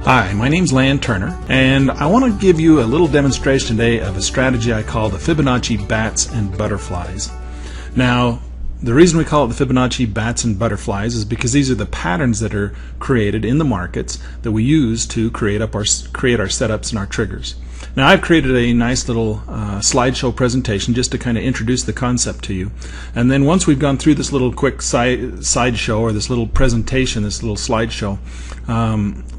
Hi, my name's Lan Turner, and I want to give you a little demonstration today of a strategy I call the Fibonacci Bats and Butterflies. Now, the reason we call it the Fibonacci Bats and Butterflies is because these are the patterns that are created in the markets that we use to create our setups and our triggers. Now, I've created a nice little slideshow presentation just to kind of introduce the concept to you. And then once we've gone through this little quick sideshow or this little presentation, this little slideshow,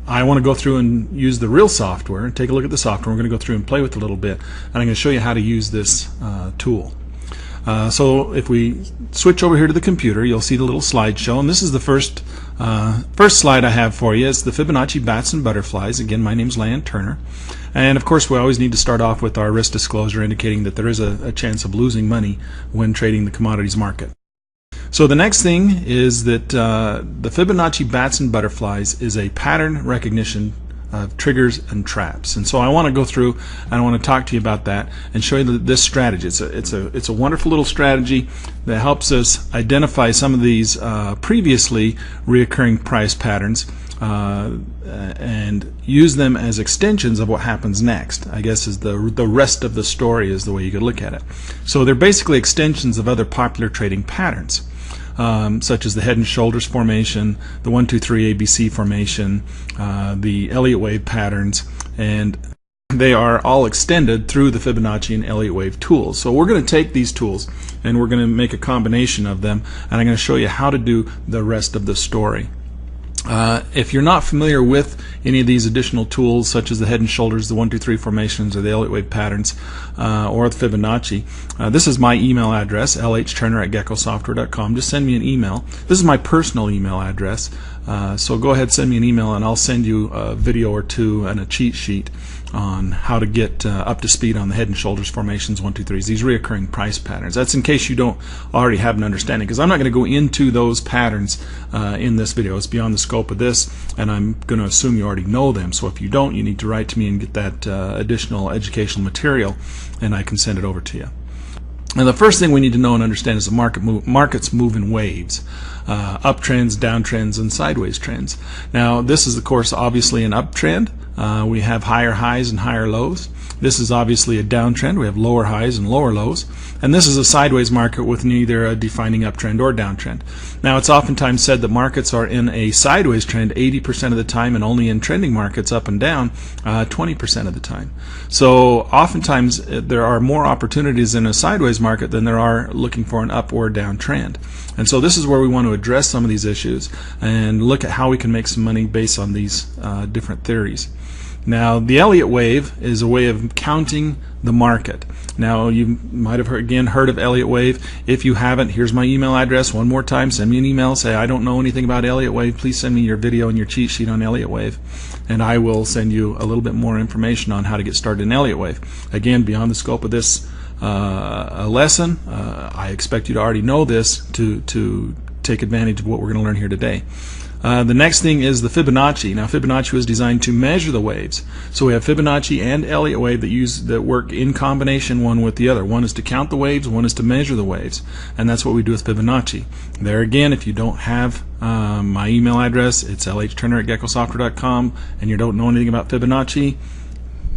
I want to go through and use the real software and take a look at the software. We're going to go through and play with it a little bit, and I'm going to show you how to use this tool. So if we switch over here to the computer, you'll see the little slideshow, and this is the first slide I have for you. It's the Fibonacci Bats and Butterflies. Again, my name's Lan Turner, and of course we always need to start off with our risk disclosure indicating that there is a chance of losing money when trading the commodities market. So the next thing is that the Fibonacci Bats and Butterflies is a pattern recognition of triggers and traps, and so I want to go through and I want to talk to you about that and show you this strategy. It's a wonderful little strategy that helps us identify some of these previously reoccurring price patterns and use them as extensions of what happens next. I guess is the rest of the story is the way you could look at it. So they're basically extensions of other popular trading patterns. Such as the head and shoulders formation, the 1, 2, 3 ABC formation, the Elliott Wave patterns, and they are all extended through the Fibonacci and Elliott Wave tools. So we're going to take these tools and we're going to make a combination of them, and I'm going to show you how to do the rest of the story. If you're not familiar with any of these additional tools, such as the head and shoulders, the 1, 2, 3 formations, or the Elliott Wave patterns, or the Fibonacci, this is my email address, lhturner@geckosoftware.com. Just send me an email. This is my personal email address, so go ahead, send me an email, and I'll send you a video or two and a cheat sheet on how to get up to speed on the head and shoulders formations, 1, 2, 3s, these reoccurring price patterns. That's in case you don't already have an understanding, because I'm not going to go into those patterns in this video. It's beyond the scope of this, and I'm going to assume you already know them. So if you don't, you need to write to me and get that additional educational material, and I can send it over to you. And the first thing we need to know and understand is the markets move in waves, uptrends, downtrends, and sideways trends. Now, this is, of course, obviously an uptrend. We have higher highs and higher lows. This is obviously a downtrend. We have lower highs and lower lows. And this is a sideways market with neither a defining uptrend or downtrend. Now, it's oftentimes said that markets are in a sideways trend 80% of the time, and only in trending markets up and down 20% of the time. So oftentimes there are more opportunities in a sideways market than there are looking for an up or down trend. And so this is where we want to address some of these issues and look at how we can make some money based on these different theories. Now, the Elliott Wave is a way of counting the market. Now, you might have heard of Elliott Wave. If you haven't, here's my email address one more time. Send me an email. Say, I don't know anything about Elliott Wave. Please send me your video and your cheat sheet on Elliott Wave, and I will send you a little bit more information on how to get started in Elliott Wave. Again, beyond the scope of this lesson, I expect you to already know this to take advantage of what we're going to learn here today. The next thing is the Fibonacci. Now, Fibonacci was designed to measure the waves. So we have Fibonacci and Elliott Wave that work in combination one with the other. One is to count the waves, one is to measure the waves. And that's what we do with Fibonacci. There again, if you don't have my email address, it's lhturner@geckosoftware.com, and you don't know anything about Fibonacci,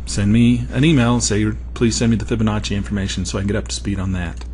send me an email and say, please send me the Fibonacci information so I can get up to speed on that.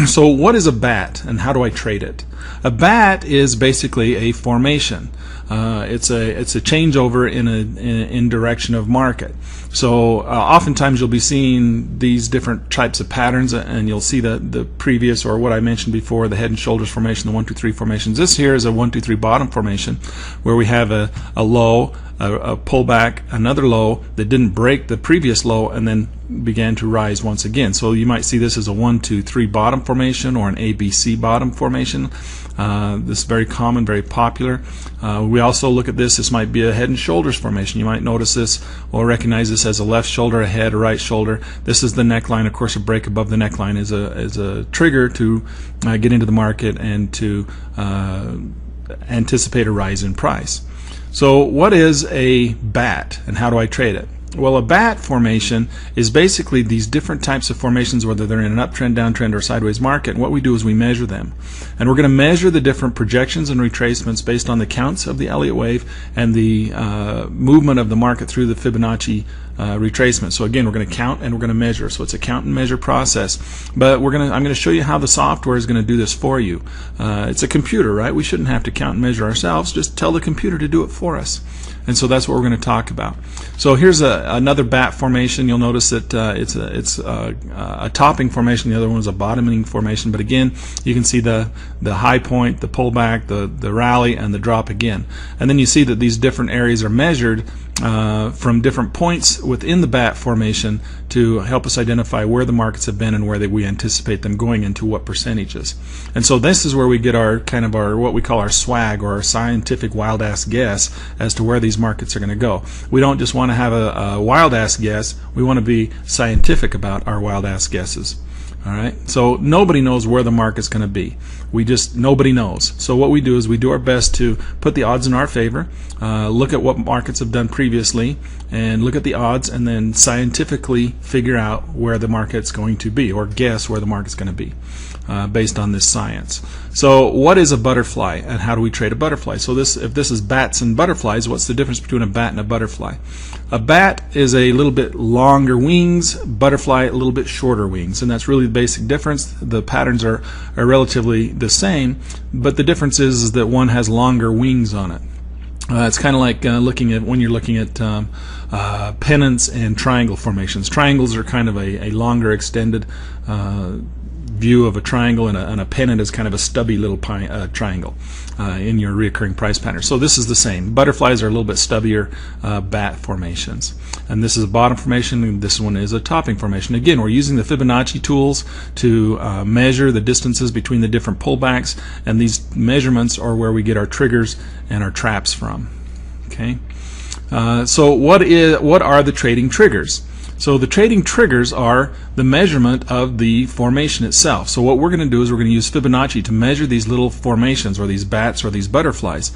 So what is a bat and how do I trade it? A bat is basically a formation. It's a changeover in direction of market. So oftentimes you'll be seeing these different types of patterns, and you'll see the previous, or what I mentioned before, the head and shoulders formation, the 1, 2, 3 formations. This here is a 1, 2, 3 bottom formation where we have a low, a pullback, another low that didn't break the previous low and then began to rise once again. So you might see this as a 1, 2, 3 bottom formation or an ABC bottom formation. This is very common, very popular. We also look at this might be a head and shoulders formation. You might notice this or recognize this as a left shoulder, a head, a right shoulder. This is the neckline. Of course, a break above the neckline is a trigger to get into the market and to anticipate a rise in price. So what is a bat and how do I trade it? Well, a bat formation is basically these different types of formations, whether they're in an uptrend, downtrend, or sideways market. And what we do is we measure them. And we're going to measure the different projections and retracements based on the counts of the Elliott Wave and the movement of the market through the Fibonacci retracement. So again, we're going to count and we're going to measure. So it's a count and measure process. But I'm going to show you how the software is going to do this for you. It's a computer, right? We shouldn't have to count and measure ourselves. Just tell the computer to do it for us. And so that's what we're going to talk about. So here's another bat formation. You'll notice that it's a topping formation. The other one is a bottoming formation. But again, you can see the high point, the pullback, the rally, and the drop again. And then you see that these different areas are measured from different points within the bat formation to help us identify where the markets have been and where we anticipate them going into what percentages. And so this is where we get our what we call our swag, or our scientific wild ass guess as to where these markets are going to go. We don't just want to have a wild ass guess. We want to be scientific about our wild ass guesses. All right, so nobody knows where the market's going to be. Nobody knows. So what we do is we do our best to put the odds in our favor, look at what markets have done previously, and look at the odds, and then scientifically figure out where the market's going to be, or guess where the market's going to be, based on this science. So what is a butterfly, and how do we trade a butterfly? So if this is bats and butterflies, what's the difference between a bat and a butterfly? A bat is a little bit longer wings, butterfly a little bit shorter wings, and that's really the basic difference. The patterns are relatively the same, but the difference is that one has longer wings on it. It's kind of like when you're looking at pennants and triangle formations. Triangles are kind of a longer extended view of a triangle, and a pennant is kind of a stubby little triangle in your reoccurring price pattern. So this is the same. Butterflies are a little bit stubbier bat formations. And this is a bottom formation, and this one is a topping formation. Again, we're using the Fibonacci tools to measure the distances between the different pullbacks, and these measurements are where we get our triggers and our traps from. Okay. So what are the trading triggers? So the trading triggers are the measurement of the formation itself. So what we're going to do is we're going to use Fibonacci to measure these little formations, or these bats, or these butterflies.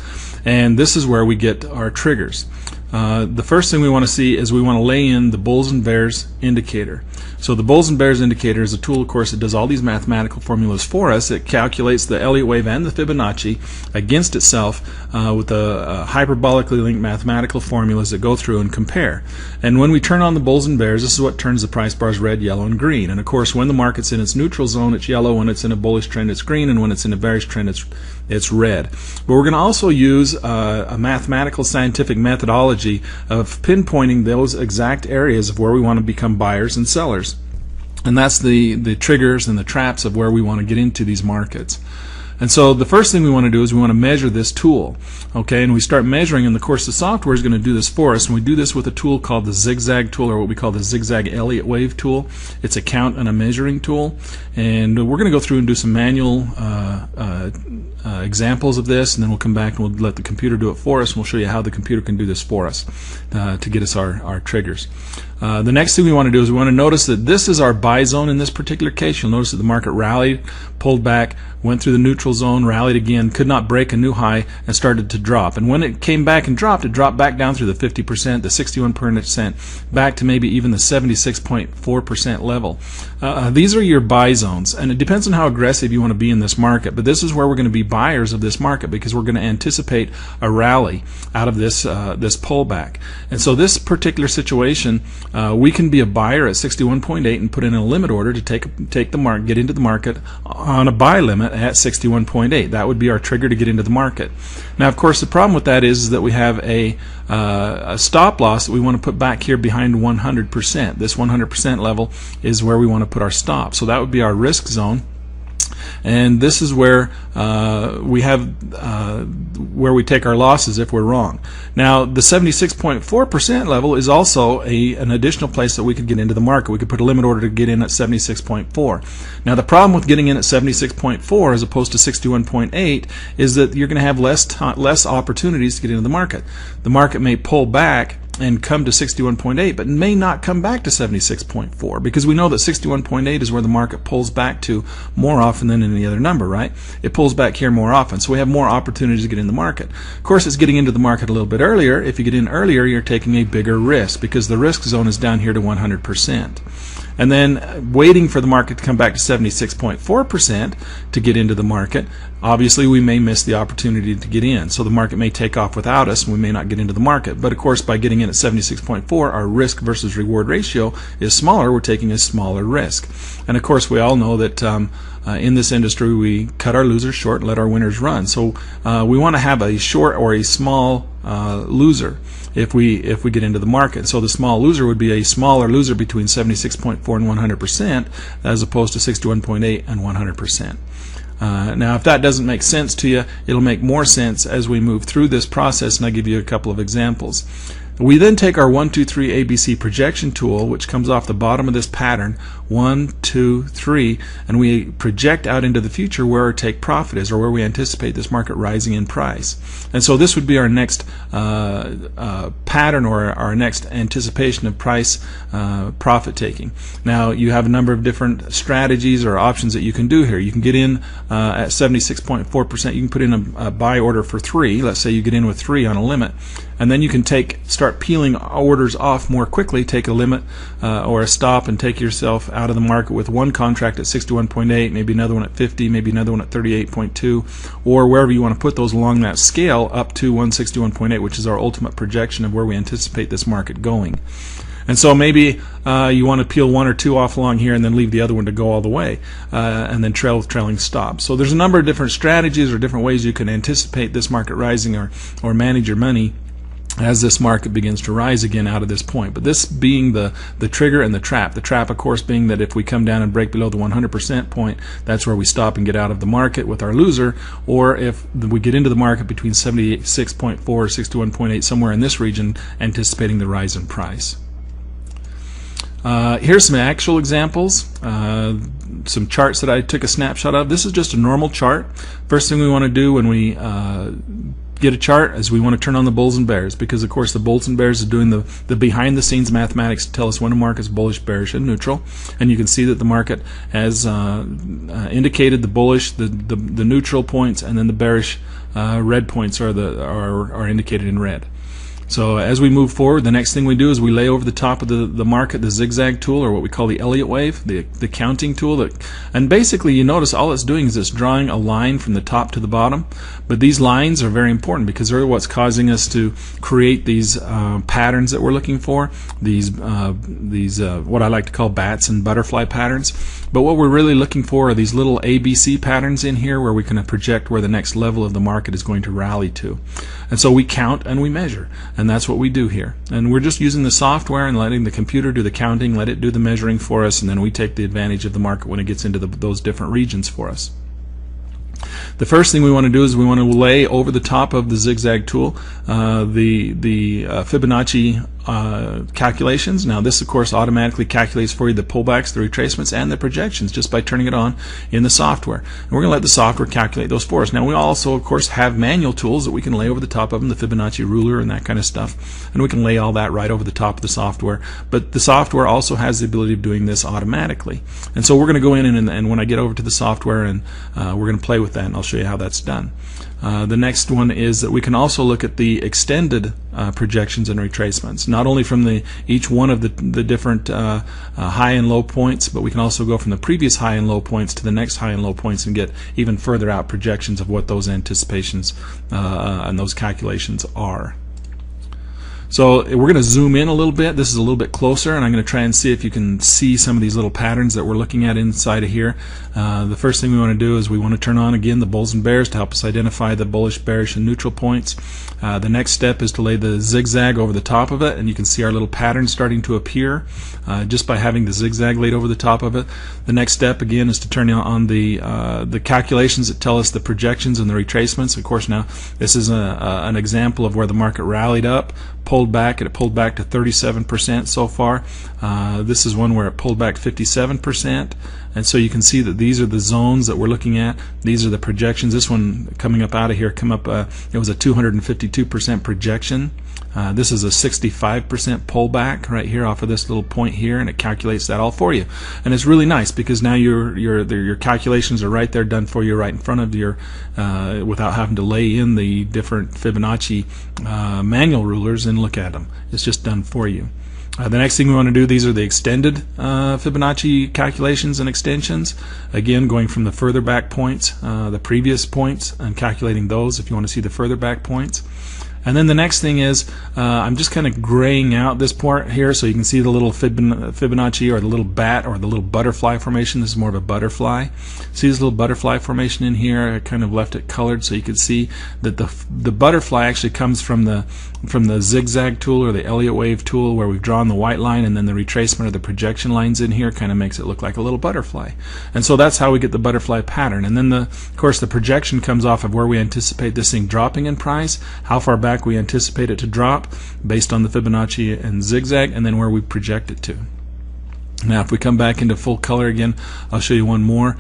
And this is where we get our triggers. The first thing we want to see is we want to lay in the bulls and bears indicator. So the bulls and bears indicator is a tool, of course, that does all these mathematical formulas for us. It calculates the Elliott Wave and the Fibonacci against itself with the hyperbolically linked mathematical formulas that go through and compare. And when we turn on the bulls and bears, this is what turns the price bars red, yellow, and green. And of course, when the market's in its neutral zone, it's yellow. When it's in a bullish trend, it's green. And when it's in a bearish trend, it's red. But we're going to also use a mathematical scientific methodology of pinpointing those exact areas of where we want to become buyers and sellers. And that's the triggers and the traps of where we want to get into these markets. And so the first thing we want to do is we want to measure this tool. Okay, and we start measuring, and of course the software is going to do this for us, and we do this with a tool called the zigzag tool, or what we call the zigzag Elliott Wave tool. It's a count and a measuring tool, and we're going to go through and do some manual examples of this, and then we'll come back and we'll let the computer do it for us, and we'll show you how the computer can do this for us to get us our triggers. The next thing we want to do is we want to notice that this is our buy zone in this particular case. You'll notice that the market rallied, pulled back, went through the neutral zone, rallied again, could not break a new high, and started to drop. And when it came back and dropped, it dropped back down through the 50%, the 61%, back to maybe even the 76.4% level. These are your buy zones, and it depends on how aggressive you want to be in this market, but this is where we're going to be buyers of this market, because we're going to anticipate a rally out of this pullback. And so this particular situation, we can be a buyer at 61.8 and put in a limit order to take the market, get into the market on a buy limit at 61.8. That would be our trigger to get into the market. Now, of course, the problem with that is that we have a stop loss that we want to put back here behind 100%. This 100% level is where we want to put our stop. So that would be our risk zone. And this is where we have where we take our losses if we're wrong. Now, the 76.4% level is also an additional place that we could get into the market. We could put a limit order to get in at 76.4. Now, the problem with getting in at 76.4 as opposed to 61.8 is that you're going to have less opportunities to get into the market. The market may pull back and come to 61.8, but may not come back to 76.4, because we know that 61.8 is where the market pulls back to more often than any other number, right? It pulls back here more often, so we have more opportunities to get in the market. Of course, it's getting into the market a little bit earlier. If you get in earlier, you're taking a bigger risk, because the risk zone is down here to 100%. And then waiting for the market to come back to 76.4% to get into the market, obviously we may miss the opportunity to get in. So the market may take off without us and we may not get into the market. But of course, by getting in at 76.4, our risk versus reward ratio is smaller. We're taking a smaller risk. And of course, we all know that in this industry, we cut our losers short and let our winners run. So we want to have a short or a small loser if we get into the market. So the small loser would be a smaller loser between 76.4 and 100%, as opposed to 61.8 and 100%. Now, if that doesn't make sense to you, it'll make more sense as we move through this process, and I'll give you a couple of examples. We then take our 1, 2, 3 ABC projection tool, which comes off the bottom of this pattern, 1, 2, 3, and we project out into the future where our take profit is, or where we anticipate this market rising in price. And so this would be our next pattern, or our next anticipation of price profit taking. Now, you have a number of different strategies or options that you can do here. You can get in at 76.4%. You can put in a buy order for 3. Let's say you get in with 3 on a limit, and then you can start peeling orders off more quickly, take a limit or a stop, and take yourself out of the market with one contract at 61.8, maybe another one at 50, maybe another one at 38.2, or wherever you want to put those along that scale up to 161.8, which is our ultimate projection of where we anticipate this market going. And so maybe you want to peel 1 or 2 off along here and then leave the other one to go all the way, and then trail with trailing stops. So there's a number of different strategies or different ways you can anticipate this market rising, or manage your money as this market begins to rise again out of this point. But this being the trigger and the trap. The trap, of course, being that if we come down and break below the 100% point, that's where we stop and get out of the market with our loser. Or if we get into the market between 76.4 or 61.8, somewhere in this region, anticipating the rise in price. Here's some actual examples, some charts that I took a snapshot of. This is just a normal chart. First thing we want to do when we get a chart is we want to turn on the bulls and bears, because of course the bulls and bears is doing the behind the scenes mathematics to tell us when a market is bullish, bearish, and neutral. And you can see that the market has indicated the bullish, the neutral points, and then the bearish red points are indicated in red. So as we move forward, the next thing we do is we lay over the top of the market the zigzag tool, or what we call the Elliott Wave, the counting tool. And basically, you notice all it's doing is it's drawing a line from the top to the bottom. But these lines are very important, because they're what's causing us to create these patterns that we're looking for, these what I like to call bats and butterfly patterns. But what we're really looking for are these little ABC patterns in here, where we can project where the next level of the market is going to rally to. And so we count and we measure, and that's what we do here. And we're just using the software and letting the computer do the counting, let it do the measuring for us, and then we take the advantage of the market when it gets into those different regions for us. The first thing we want to do is we want to lay over the top of the zigzag tool the Fibonacci calculations. Now this, of course, automatically calculates for you the pullbacks, the retracements, and the projections just by turning it on in the software. And we're going to let the software calculate those for us. Now we also, of course, have manual tools that we can lay over the top of them, the Fibonacci ruler and that kind of stuff, and we can lay all that right over the top of the software. But the software also has the ability of doing this automatically. And so we're going to go in and when I get over to the software, and we're going to play with that, and I'll show you how that's done. The next one is that we can also look at the extended projections and retracements, not only from each one of the different high and low points, but we can also go from the previous high and low points to the next high and low points and get even further out projections of what those anticipations and those calculations are. So we're going to zoom in a little bit. This is a little bit closer, and I'm going to try and see if you can see some of these little patterns that we're looking at inside of here. The first thing we want to do is we want to turn on again the bulls and bears to help us identify the bullish, bearish, and neutral points. The next step is to lay the zigzag over the top of it, and you can see our little pattern starting to appear just by having the zigzag laid over the top of it. The next step again is to turn on the calculations that tell us the projections and the retracements. Of course, now this is an example of where the market rallied up, pulled back, and it pulled back to 37% so far. This is one where it pulled back 57%, And so you can see that these are the zones that we're looking at. These are the projections. This one coming up out of here, it was a 252% projection. This is a 65% pullback right here off of this little point here, and it calculates that all for you. And it's really nice because now your calculations are right there, done for you right in front of your, without having to lay in the different Fibonacci manual rulers and look at them. It's just done for you. The next thing we want to do, these are the extended Fibonacci calculations and extensions. Again, going from the further back points, the previous points, and calculating those if you want to see the further back points. And then the next thing is, I'm just kind of graying out this part here so you can see the little Fibonacci, or the little bat, or the little butterfly formation. This is more of a butterfly. See this little butterfly formation in here? I kind of left it colored so you could see that the butterfly actually comes from the zigzag tool, or the Elliott Wave tool, where we've drawn the white line, and then the retracement of the projection lines in here kind of makes it look like a little butterfly. And so that's how we get the butterfly pattern. And then of course the projection comes off of where we anticipate this thing dropping in price, how far back we anticipate it to drop based on the Fibonacci and zigzag, and then where we project it to. Now if we come back into full color again, I'll show you one more.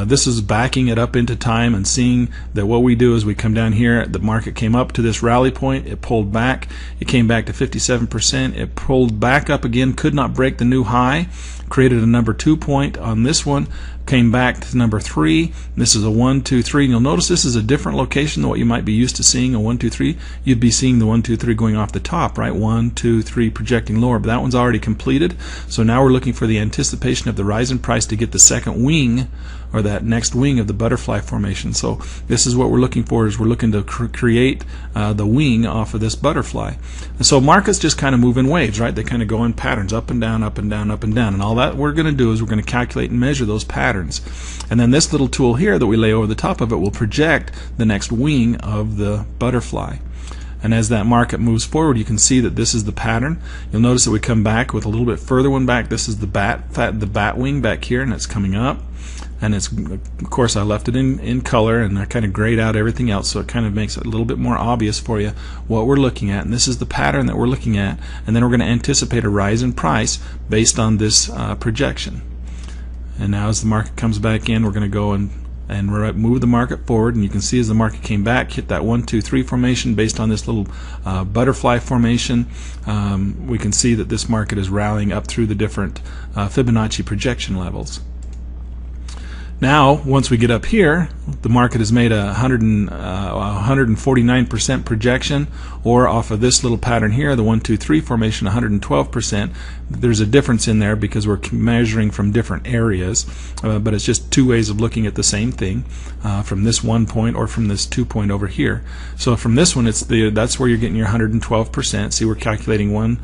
This is backing it up into time and seeing that what we do is we come down here, the market came up to this rally point, it pulled back, it came back to 57%, it pulled back up again, could not break the new high, created a number 2 point on this one, came back to number 3. This is a 1, 2, 3, and you'll notice this is a different location than what you might be used to seeing. A 1, 2, 3, you'd be seeing the 1, 2, 3 going off the top, right? 1, 2, 3 projecting lower, but that one's already completed. So now we're looking for the anticipation of the rise in price to get the second wing, or that next wing of the butterfly formation. So this is what we're looking for, is we're looking to create the wing off of this butterfly. And so markets just kind of move in waves, right? They kind of go in patterns, up and down, up and down, up and down. And all that we're going to do is we're going to calculate and measure those patterns. And then this little tool here that we lay over the top of it will project the next wing of the butterfly. And as that market moves forward, you can see that this is the pattern. You'll notice that we come back with a little bit further one back. This is the bat wing back here, and it's coming up. And it's, of course, I left it in color, and I kind of grayed out everything else, so it kind of makes it a little bit more obvious for you what we're looking at. And this is the pattern that we're looking at, and then we're going to anticipate a rise in price based on this projection. And now as the market comes back in, we're going to go and move the market forward, and you can see as the market came back, hit that 1, 2, 3 formation based on this little butterfly formation. We can see that this market is rallying up through the different Fibonacci projection levels. Now, once we get up here, the market has made a 149% projection, or off of this little pattern here, the 1, 2, 3 formation, 112%. There's a difference in there because we're measuring from different areas, but it's just two ways of looking at the same thing, from this 1 point or from this 2 point over here. So from this one, that's where you're getting your 112%. See, we're calculating 1,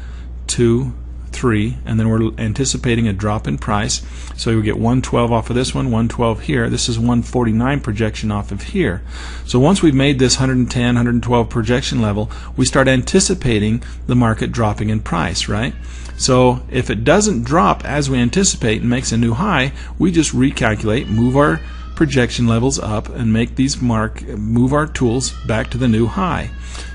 2, 3, and then we're anticipating a drop in price, so we get 112 off of this one, 112 here. This is 149 projection off of here. So once we've made this 110, 112 projection level, we start anticipating the market dropping in price, right? So if it doesn't drop as we anticipate and makes a new high, we just recalculate, move our projection levels up, and make these move our tools back to the new high.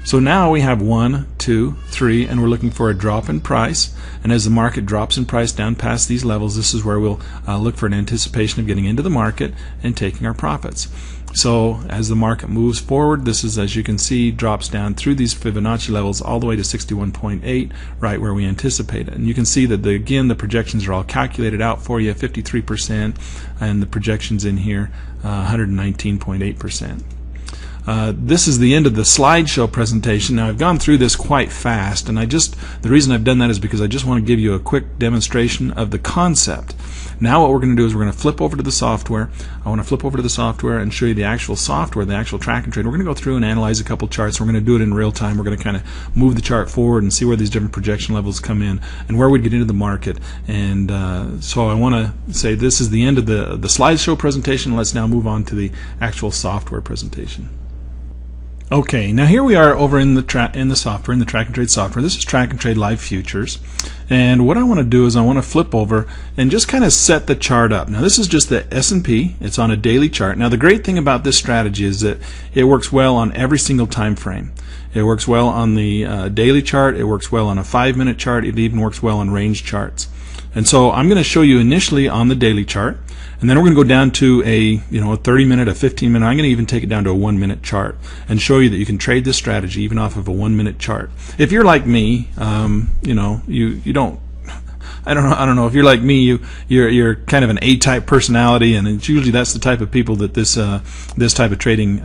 So now we have 1, 2, 3, and we're looking for a drop in price. And as the market drops in price down past these levels, this is where we'll look for an anticipation of getting into the market and taking our profits. So as the market moves forward, this is, as you can see, drops down through these Fibonacci levels all the way to 61.8, right where we anticipate it. And you can see that again the projections are all calculated out for you, 53%, and the projections in here 119.8%. This is the end of the slideshow presentation. Now I've gone through this quite fast, and the reason I've done that is because I just want to give you a quick demonstration of the concept. Now what we're going to do is we're going to flip over to the software. I want to flip over to the software and show you the actual software, the actual track and trade. We're going to go through and analyze a couple charts. We're going to do it in real time. We're going to kind of move the chart forward and see where these different projection levels come in and where we'd get into the market. And so I want to say this is the end of the slideshow presentation. Let's now move on to the actual software presentation. Okay, now here we are over in the track and trade software. This is Track and Trade Live Futures, and what I want to do is I want to flip over and just kind of set the chart up. Now this is just the S&P. It's on a daily chart. Now the great thing about this strategy is that it works well on every single time frame. It works well on the daily chart. It works well on a 5-minute chart. It even works well on range charts. And so I'm going to show you initially on the daily chart, and then we're going to go down to a 30-minute, a 15-minute. I'm going to even take it down to a 1-minute chart and show you that you can trade this strategy even off of a 1-minute chart. If you're like me, you don't. I don't know if you're like me. You're kind of an A-type personality, and it's usually that's the type of people that this type of trading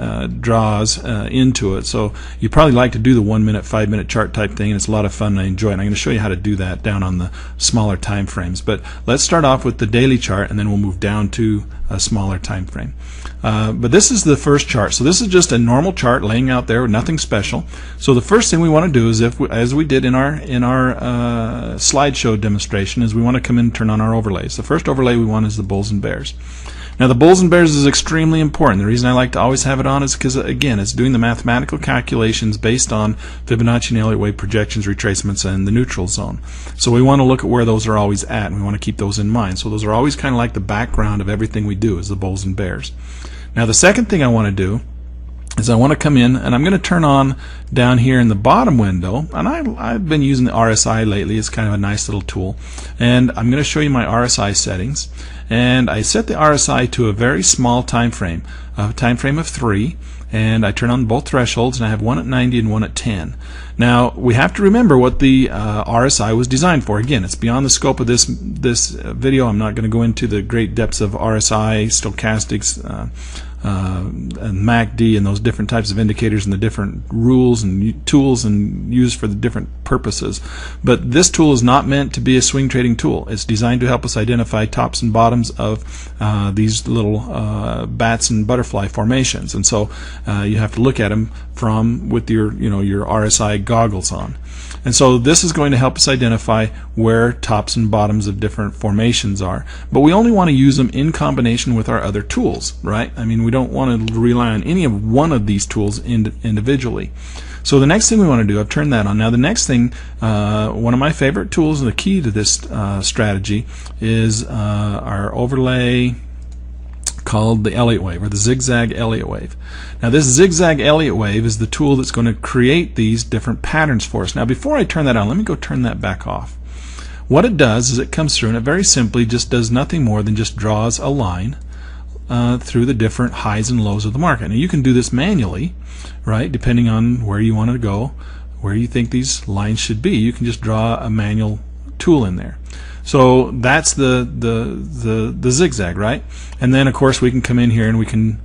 draws into it. So you probably like to do the 1-minute, 5-minute chart type thing, and it's a lot of fun, and I enjoy it. And I'm going to show you how to do that down on the smaller time frames. But let's start off with the daily chart, and then we'll move down to a smaller time frame. But this is the first chart. So this is just a normal chart laying out there, nothing special. So the first thing we want to do is, as we did in our slideshow demonstration, is we want to come in and turn on our overlays. The first overlay we want is the bulls and bears. Now the bulls and bears is extremely important. The reason I like to always have it on is because, again, it's doing the mathematical calculations based on Fibonacci and Elliott Wave projections, retracements, and the neutral zone. So we want to look at where those are always at, and we want to keep those in mind. So those are always kind of like the background of everything we do, is the bulls and bears. Now the second thing I want to do is I want to come in, and I'm going to turn on down here in the bottom window, and I've been using the RSI lately. It's kind of a nice little tool, and I'm going to show you my RSI settings. And I set the RSI to a very small time frame, a time frame of 3, and I turn on both thresholds, and I have one at 90 and one at 10. Now we have to remember what the RSI was designed for. Again, it's beyond the scope of this video. I'm not going to go into the great depths of RSI, stochastics, and MACD, and those different types of indicators and the different rules and tools and used for the different purposes. But this tool is not meant to be a swing trading tool. It's designed to help us identify tops and bottoms of these little bats and butterfly formations. And so you have to look at them with your RSI goggles on. And so this is going to help us identify where tops and bottoms of different formations are. But we only want to use them in combination with our other tools, right? I mean, we don't want to rely on any of one of these tools individually. So the next thing we want to do, I've turned that on. Now the next thing, one of my favorite tools and the key to this strategy is our overlay called the Elliott Wave, or the zigzag Elliott Wave. Now this zigzag Elliott Wave is the tool that's going to create these different patterns for us. Now before I turn that on, let me go turn that back off. What it does is it comes through and it very simply just does nothing more than just draws a line through the different highs and lows of the market. Now you can do this manually, right, depending on where you want to go, where you think these lines should be. You can just draw a manual tool in there. So that's the zigzag, right? And then of course we can come in here and we can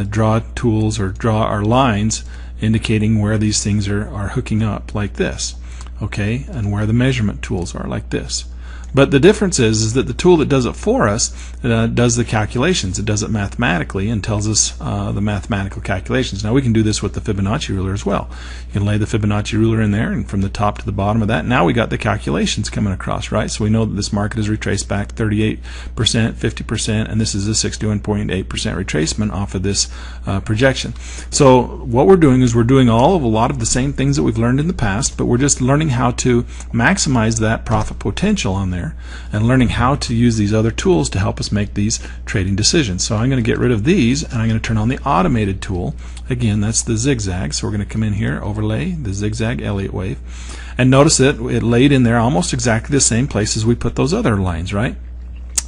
draw tools or draw our lines indicating where these things are hooking up, like this, okay, and where the measurement tools are, like this. But the difference is that the tool that does it for us does the calculations. It does it mathematically and tells us the mathematical calculations. Now we can do this with the Fibonacci ruler as well. You can lay the Fibonacci ruler in there, and from the top to the bottom of that, now we got the calculations coming across, right? So we know that this market is retraced back 38%, 50%, and this is a 61.8% retracement off of this projection. So what we're doing is we're doing a lot of the same things that we've learned in the past, but we're just learning how to maximize that profit potential on there, and learning how to use these other tools to help us make these trading decisions. So I'm going to get rid of these, and I'm going to turn on the automated tool. Again, that's the zigzag. So we're going to come in here, overlay the zigzag Elliott Wave, and notice that it laid in there almost exactly the same place as we put those other lines, right?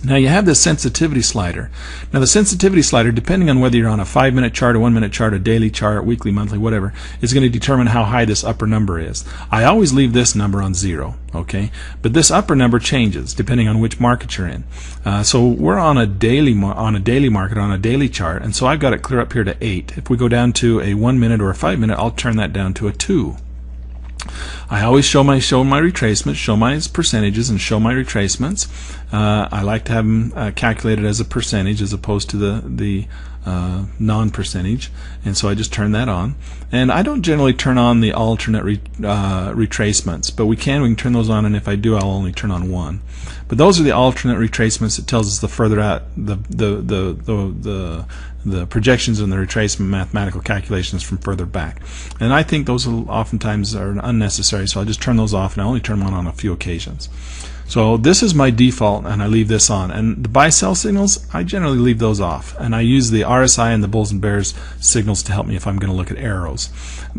Now you have this sensitivity slider. Now the sensitivity slider, depending on whether you're on a 5-minute chart, a 1-minute chart, a daily chart, weekly, monthly, whatever, is going to determine how high this upper number is. I always leave this number on 0, okay? But this upper number changes depending on which market you're in. So we're on a daily market, on a daily chart, and so I've got it clear up here to 8. If we go down to a 1-minute or a 5-minute, I'll turn that down to a 2. I always show my retracements, show my percentages, and show my retracements. I like to have them calculated as a percentage as opposed to the non-percentage, and so I just turn that on. And I don't generally turn on the alternate retracements, but we can turn those on, and if I do, I'll only turn on one. But those are the alternate retracements. It tells us the further out the projections and the retracement mathematical calculations from further back. And I think those oftentimes are unnecessary, so I'll just turn those off, and I only turn them on a few occasions. So this is my default, and I leave this on. And the buy-sell signals, I generally leave those off. And I use the RSI and the bulls and bears signals to help me if I'm going to look at arrows.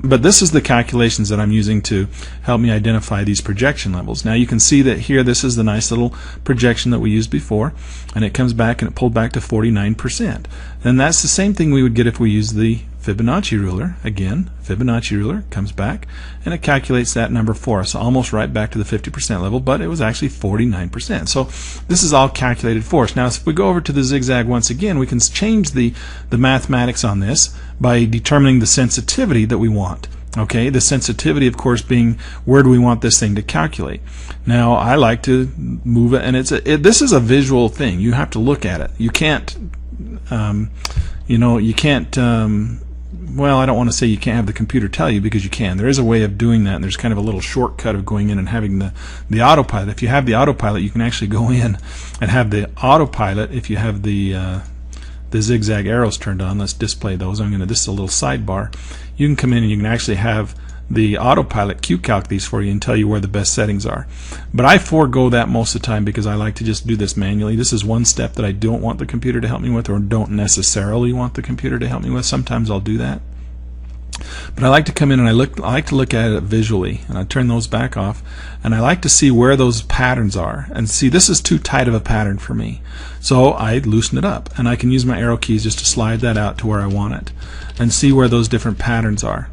But this is the calculations that I'm using to help me identify these projection levels. Now you can see that here this is the nice little projection that we used before, and it comes back and it pulled back to 49%. And that's the same thing we would get if we use the Fibonacci ruler. Again, Fibonacci ruler comes back and it calculates that number for us, almost right back to the 50% level, but it was actually 49%. So this is all calculated for us. Now if we go over to the zigzag once again, we can change the mathematics on this by determining the sensitivity that we want. Okay, the sensitivity of course being where do we want this thing to calculate. Now I like to move it, and this is a visual thing. You have to look at it. You can't well, I don't want to say you can't have the computer tell you, because you can. There is a way of doing that, and there's kind of a little shortcut of going in and having the autopilot. If you have the autopilot, you can actually go in and have the autopilot. If you have the zigzag arrows turned on, let's display those. This is a little sidebar. You can come in and you can actually have the autopilot Q-calc these for you and tell you where the best settings are. But I forego that most of the time because I like to just do this manually. This is one step that I don't want the computer to help me with, or don't necessarily want the computer to help me with. Sometimes I'll do that. But I like to come in and I like to look at it visually, and I turn those back off, and I like to see where those patterns are. And see, this is too tight of a pattern for me, so I loosen it up, and I can use my arrow keys just to slide that out to where I want it and see where those different patterns are.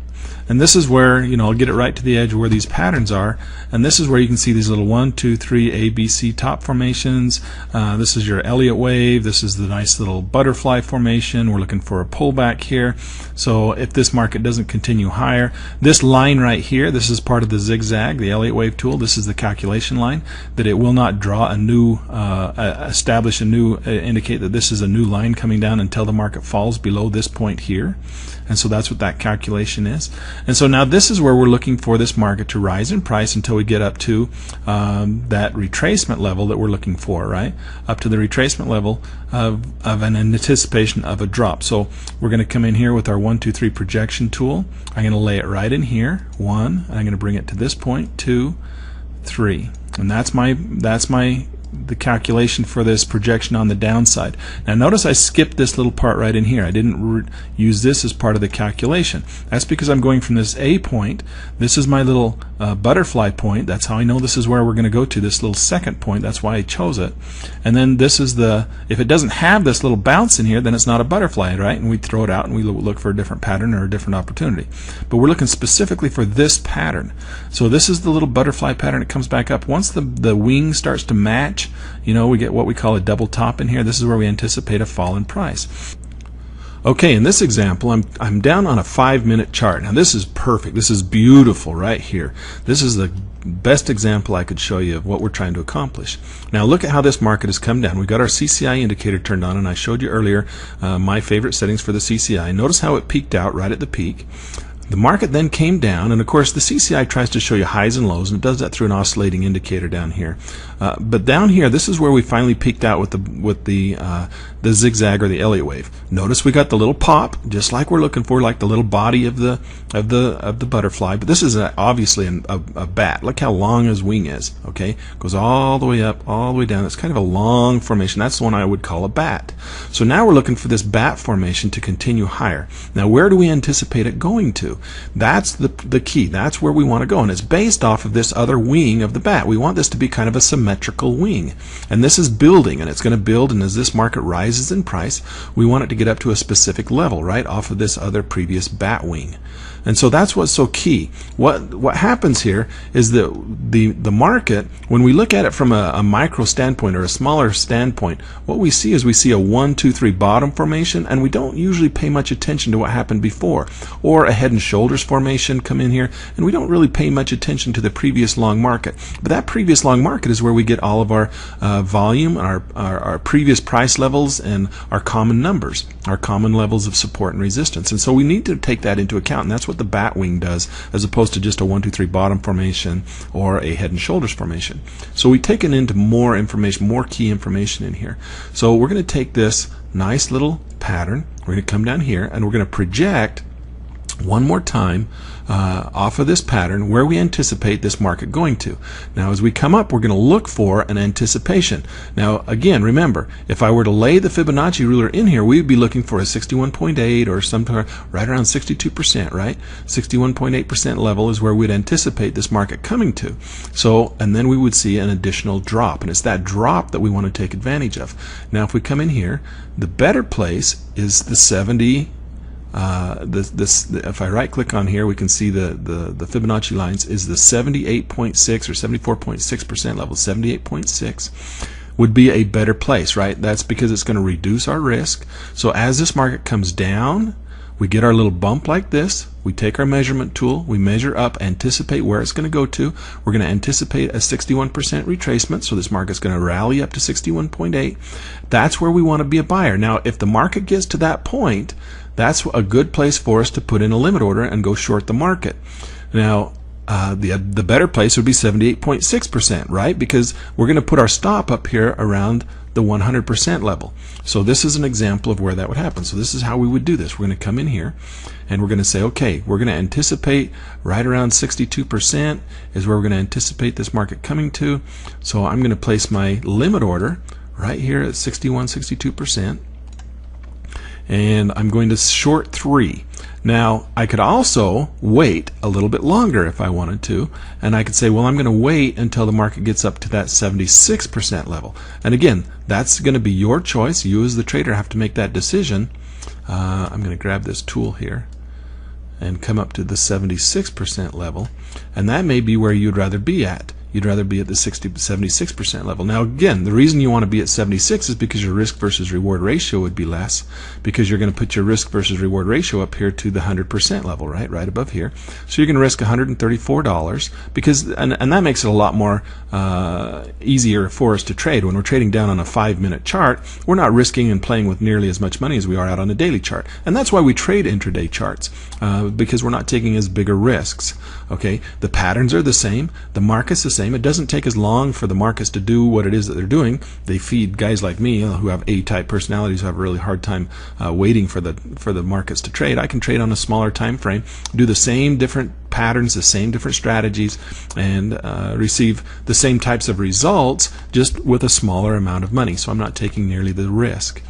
And this is where, I'll get it right to the edge where these patterns are, and this is where you can see these little 1, 2, 3 A, B, C top formations. This is your Elliott Wave. This is the nice little butterfly formation. We're looking for a pullback here. So if this market doesn't continue higher, this line right here, this is part of the zigzag, the Elliott Wave tool. This is the calculation line, that it will not draw a new, establish a new, indicate that this is a new line coming down until the market falls below this point here. And so that's what that calculation is. And so now this is where we're looking for this market to rise in price until we get up to that retracement level that we're looking for, right? Up to the retracement level of an anticipation of a drop. So we're going to come in here with our 1, 2, 3 projection tool. I'm going to lay it right in here, 1, and I'm going to bring it to this point, 2, 3. And that's the calculation for this projection on the downside. Now notice I skipped this little part right in here. I didn't use this as part of the calculation. That's because I'm going from this A point. This is my little butterfly point. That's how I know this is where we're going to go to, this little second point. That's why I chose it. And then this is if it doesn't have this little bounce in here, then it's not a butterfly, right? And we throw it out and we look for a different pattern or a different opportunity. But we're looking specifically for this pattern. So this is the little butterfly pattern. It comes back up. Once the wing starts to match, we get what we call a double top in here. This is where we anticipate a fall in price. Okay, in this example, I'm down on a 5-minute chart. Now this is perfect. This is beautiful right here. This is the best example I could show you of what we're trying to accomplish. Now look at how this market has come down. We've got our CCI indicator turned on, and I showed you earlier my favorite settings for the CCI. Notice how it peaked out right at the peak. The market then came down, and of course the CCI tries to show you highs and lows, and it does that through an oscillating indicator down here. But down here, this is where we finally peaked out with the zigzag or the Elliott Wave. Notice we got the little pop, just like we're looking for, like the little body of the butterfly. But this is obviously a bat. Look how long his wing is. Okay, goes all the way up, all the way down. It's kind of a long formation. That's the one I would call a bat. So now we're looking for this bat formation to continue higher. Now where do we anticipate it going to? That's the key. That's where we want to go, and it's based off of this other wing of the bat. We want this to be kind of a symmetrical wing, and this is building, and it's going to build, and as this market rises in price, we want it to get up to a specific level right off of this other previous bat wing. And so that's what's so key. What happens here is that the market, when we look at it from a micro standpoint or a smaller standpoint, what we see is we see a 1, 2, 3 bottom formation, and we don't usually pay much attention to what happened before, or a head and shoulders formation come in here, and we don't really pay much attention to the previous long market. But that previous long market is where we get all of our volume, our previous price levels, and our common numbers, our common levels of support and resistance. And so we need to take that into account, and that's what the bat wing does, as opposed to just a 1, 2, 3 bottom formation or a head and shoulders formation. So we've taken into more information, more key information in here. So we're going to take this nice little pattern, we're going to come down here, and we're going to project one more time off of this pattern where we anticipate this market going to. Now as we come up, we're going to look for an anticipation. Now again, remember, if I were to lay the Fibonacci ruler in here, we would be looking for a 61.8 or somewhere right around 62%, right? 61.8% level is where we'd anticipate this market coming to. So, and then we would see an additional drop, and it's that drop that we want to take advantage of. Now if we come in here, the better place is the 70. If I right click on here, we can see the Fibonacci lines is the 78.6 or 74.6% level. 78.6 would be a better place, right? That's because it's going to reduce our risk. So as this market comes down, we get our little bump like this. We take our measurement tool, we measure up, anticipate where it's going to go to. We're going to anticipate a 61% retracement, so this market's going to rally up to 61.8. That's where we want to be a buyer. Now, if the market gets to that point, that's a good place for us to put in a limit order and go short the market. Now, the better place would be 78.6%, right? Because we're going to put our stop up here around the 100% level. So this is an example of where that would happen. So this is how we would do this. We're going to come in here and we're going to say, okay, we're going to anticipate right around 62% is where we're going to anticipate this market coming to. So I'm going to place my limit order right here at 62%. And I'm going to short 3. Now I could also wait a little bit longer if I wanted to, and I could say, well, I'm going to wait until the market gets up to that 76% level. And again, that's going to be your choice. You as the trader have to make that decision. I'm going to grab this tool here and come up to the 76% level, and that may be where you'd rather be at. You'd rather be at the 76% level. Now again, the reason you want to be at 76 is because your risk versus reward ratio would be less, because you're going to put your risk versus reward ratio up here to the 100% level, right above here. So you're going to risk $134 because, and that makes it a lot more easier for us to trade. When we're trading down on a 5-minute chart, we're not risking and playing with nearly as much money as we are out on a daily chart. And that's why we trade intraday charts, because we're not taking as bigger risks. Okay, the patterns are the same, the market's the same. It doesn't take as long for the markets to do what it is that they're doing. They feed guys like me who have A-type personalities who have a really hard time waiting for the markets to trade. I can trade on a smaller time frame, do the same different patterns, the same different strategies, and receive the same types of results just with a smaller amount of money. So I'm not taking nearly the risk.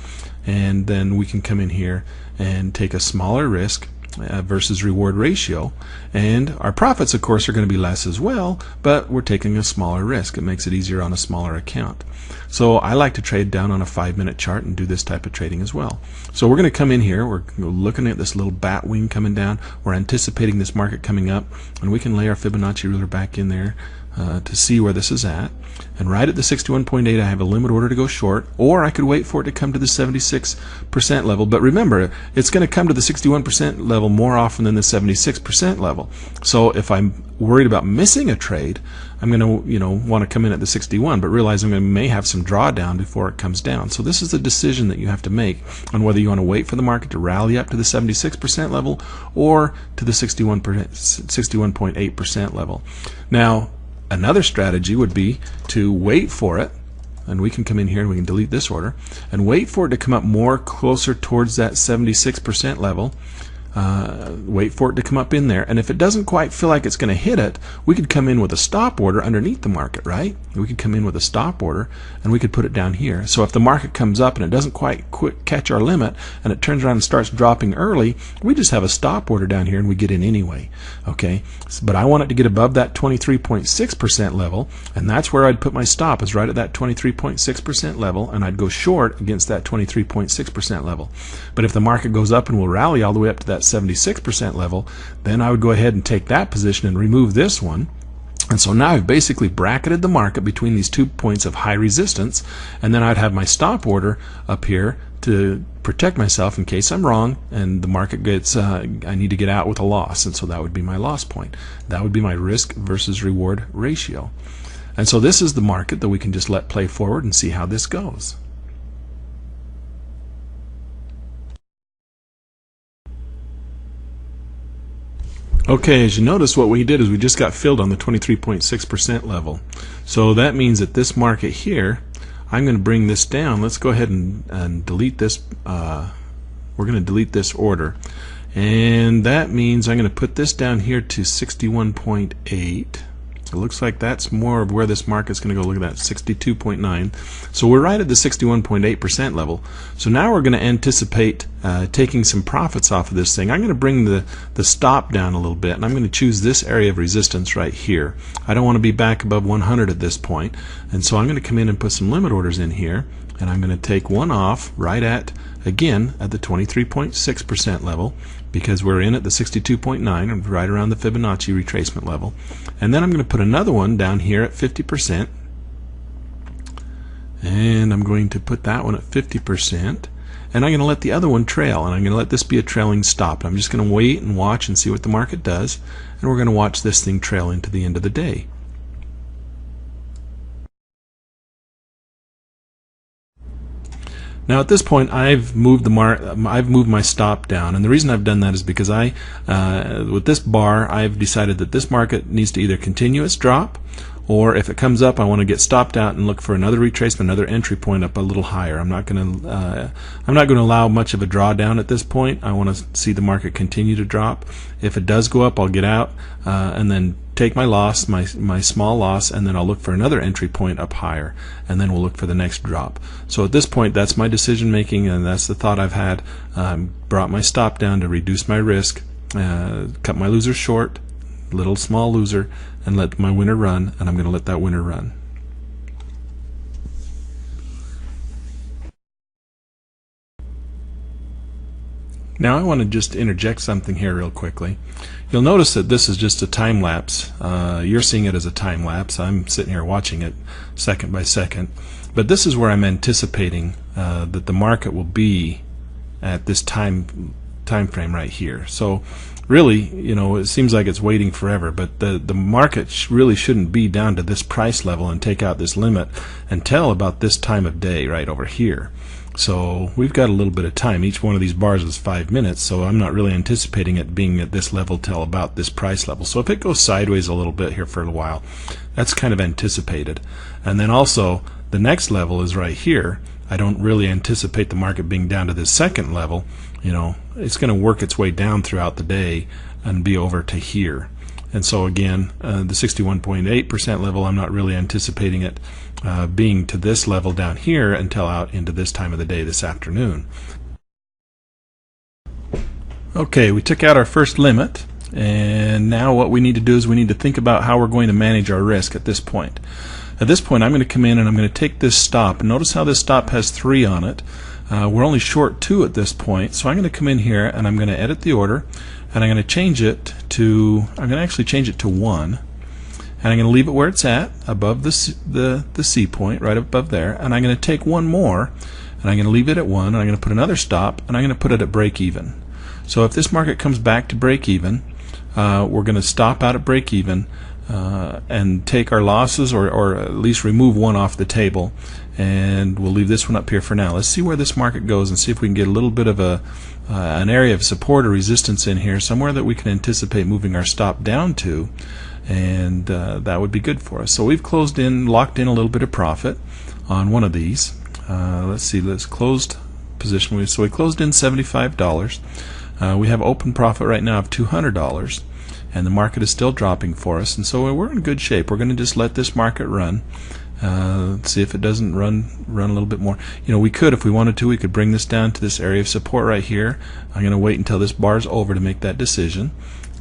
And then we can come in here and take a smaller risk versus reward ratio, and our profits of course are going to be less as well, but we're taking a smaller risk. It makes it easier on a smaller account. So I like to trade down on a 5-minute chart and do this type of trading as well. So we're going to come in here, we're looking at this little bat wing coming down, we're anticipating this market coming up, and we can lay our Fibonacci ruler back in there to see where this is at. And right at the 61.8 I have a limit order to go short, or I could wait for it to come to the 76% level. But remember, it's going to come to the 61% level more often than the 76% level. So if I'm worried about missing a trade, I'm going to want to come in at the 61, but realize I may have some drawdown before it comes down. So this is a decision that you have to make on whether you want to wait for the market to rally up to the 76% level or to the 61.8% level. Now another strategy would be to wait for it, and we can come in here and we can delete this order and wait for it to come up more closer towards that 76% level. Wait for it to come up in there, and if it doesn't quite feel like it's going to hit it, we could come in with a stop order underneath the market, right? We could come in with a stop order and we could put it down here. So if the market comes up and it doesn't quite catch our limit and it turns around and starts dropping early, we just have a stop order down here and we get in anyway. Okay, but I want it to get above that 23.6% level, and that's where I'd put my stop, is right at that 23.6% level, and I'd go short against that 23.6% level. But if the market goes up and will rally all the way up to that 76% level, then I would go ahead and take that position and remove this one. And so now I've basically bracketed the market between these 2 points of high resistance, and then I'd have my stop order up here to protect myself in case I'm wrong and the market gets I need to get out with a loss, and so that would be my loss point. That would be my risk versus reward ratio. And so this is the market that we can just let play forward and see how this goes. Okay, as you notice, what we did is we just got filled on the 23.6% level. So that means that this market here, I'm going to bring this down. Let's go ahead and delete this. We're going to delete this order. and that means I'm going to put this down here to 61.8. It looks like that's more of where this market's going to go. Look at that, 62.9. So we're right at the 61.8% level. So now we're going to anticipate taking some profits off of this thing. I'm going to bring the stop down a little bit, and I'm going to choose this area of resistance right here. I don't want to be back above 100 at this point, and so I'm going to come in and put some limit orders in here, and I'm going to take one off right at, again, at the 23.6% level, because we're in at the 62.9 and right around the Fibonacci retracement level. And then I'm going to put another one down here at 50%, and I'm going to put that one at 50%, and I'm going to let the other one trail, and I'm going to let this be a trailing stop. I'm just going to wait and watch and see what the market does, and we're going to watch this thing trail into the end of the day. Now at this point, I've moved my stop down, and the reason I've done that is because with this bar, I've decided that this market needs to either continue its drop, or if it comes up, I want to get stopped out and look for another retracement, another entry point up a little higher. I'm not going to allow much of a drawdown at this point. I want to see the market continue to drop. If it does go up, I'll get out and then take my loss, my small loss, and then I'll look for another entry point up higher, and then we'll look for the next drop. So at this point, that's my decision making, and that's the thought I've had. Brought my stop down to reduce my risk, cut my loser short, little small loser, and let my winner run, and I'm going to let that winner run. Now I want to just interject something here real quickly. You'll notice that this is just a time lapse. You're seeing it as a time lapse. I'm sitting here watching it second by second. But this is where I'm anticipating that the market will be at this time frame right here. So really, it seems like it's waiting forever, but the market really shouldn't be down to this price level and take out this limit until about this time of day right over here. So we've got a little bit of time. Each one of these bars is 5 minutes, so I'm not really anticipating it being at this level till about this price level. So if it goes sideways a little bit here for a while, that's kind of anticipated. And then also the next level is right here. I don't really anticipate the market being down to this second level. It's going to work its way down throughout the day and be over to here. And so again, the 61.8% level, I'm not really anticipating it being to this level down here until out into this time of the day this afternoon. Okay, we took out our first limit, and now what we need to do is we need to think about how we're going to manage our risk at this point. At this point, I'm going to come in and I'm going to take this stop. And notice how this stop has 3 on it. We're only short 2 at this point, so I'm going to come in here and I'm going to edit the order, and I'm going to change it to, I'm going to actually change it to 1, and I'm going to leave it where it's at, above the C point, right above there, and I'm going to take one more, and I'm going to leave it at 1, and I'm going to put another stop, and I'm going to put it at break even. So if this market comes back to break even, we're going to stop out at break even and take our losses, or at least remove one off the table, and we'll leave this one up here for now. Let's see where this market goes and see if we can get a little bit of an area of support or resistance in here, somewhere that we can anticipate moving our stop down to, and that would be good for us. So we've locked in a little bit of profit on one of these. Let's see, let's closed position. So we closed in $75. We have open profit right now of $200, and the market is still dropping for us, and so we're in good shape. We're going to just let this market run. See if it doesn't run a little bit more. We could, if we wanted to, we could bring this down to this area of support right here. I'm going to wait until this bar's over to make that decision.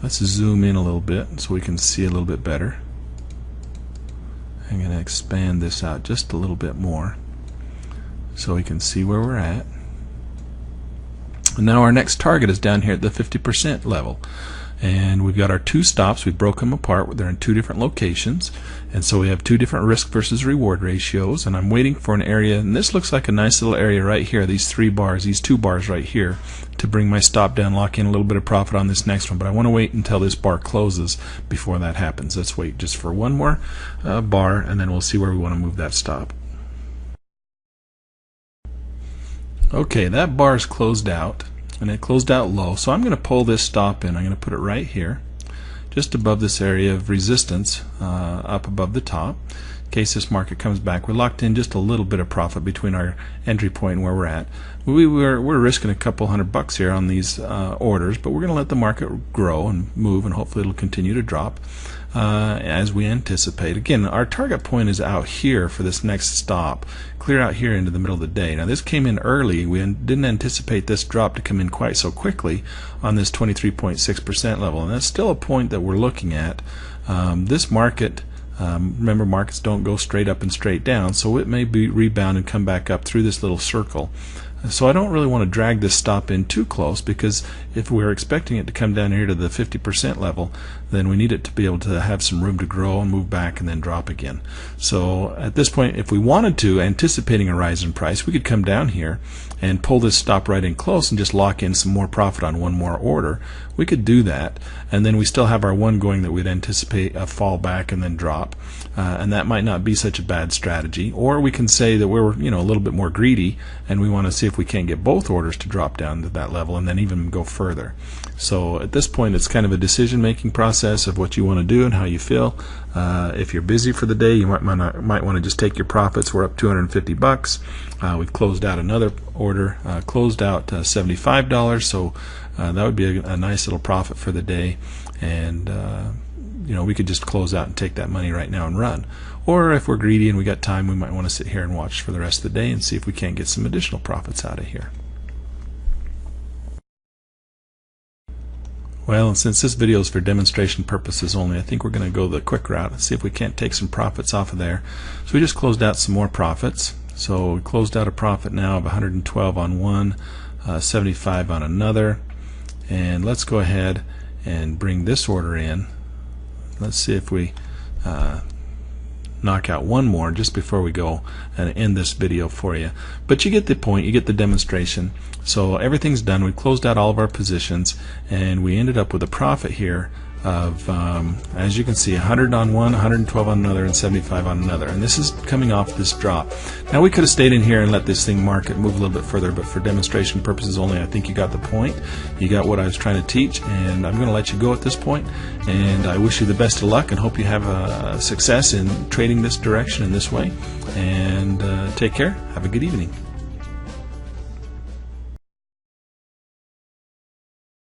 Let's zoom in a little bit so we can see a little bit better. I'm going to expand this out just a little bit more so we can see where we're at. And now our next target is down here at the 50% level. And we've got our 2 stops. We've broken them apart. They're in 2 different locations, and so we have 2 different risk versus reward ratios, and I'm waiting for an area, and this looks like a nice little area right here, these 3 bars, these 2 bars right here, to bring my stop down, lock in a little bit of profit on this next one. But I want to wait until this bar closes before that happens. Let's wait just for one more bar, and then we'll see where we want to move that stop. Okay, that bar is closed out, and it closed out low, so I'm going to pull this stop in. I'm going to put it right here, just above this area of resistance up above the top. In case this market comes back, we're locked in just a little bit of profit between our entry point and where we're at. We're risking a couple $100 here on these orders, but we're going to let the market grow and move, and hopefully it'll continue to drop as we anticipate. Again, our target point is out here for this next stop, clear out here into the middle of the day. Now this came in early. We didn't anticipate this drop to come in quite so quickly on this 23.6% level, and that's still a point that we're looking at. This market, remember, markets don't go straight up and straight down, so it may be rebound and come back up through this little circle. So I don't really want to drag this stop in too close, because if we're expecting it to come down here to the 50% level, then we need it to be able to have some room to grow and move back and then drop again. So at this point, if we wanted to, anticipating a rise in price, we could come down here and pull this stop right in close and just lock in some more profit on one more order. We could do that, and then we still have our one going that we'd anticipate a fall back and then drop, and that might not be such a bad strategy. Or we can say that we're a little bit more greedy, and we want to see if we can't get both orders to drop down to that level and then even go further. So at this point, it's kind of a decision-making process of what you want to do and how you feel. If you're busy for the day, you might want to just take your profits. We're up $250. We've closed out another order, closed out $75, so that would be a nice little profit for the day. And we could just close out and take that money right now and run. Or if we're greedy and we got time, we might want to sit here and watch for the rest of the day and see if we can't get some additional profits out of here. Well, and since this video is for demonstration purposes only, I think we're going to go the quick route and see if we can't take some profits off of there. So we just closed out some more profits. So we closed out a profit now of 112 on one, 75 on another. And let's go ahead and bring this order in. Let's see if we knock out one more just before we go and end this video for you. But you get the point, you get the demonstration. So everything's done. We closed out all of our positions, and we ended up with a profit here of, as you can see, 100 on one, 112 on another, and 75 on another. And this is coming off this drop. Now we could have stayed in here and let this thing market move a little bit further, but for demonstration purposes only, I think you got the point. You got what I was trying to teach, and I'm going to let you go at this point. And I wish you the best of luck and hope you have success in trading this direction in this way. And take care. Have a good evening.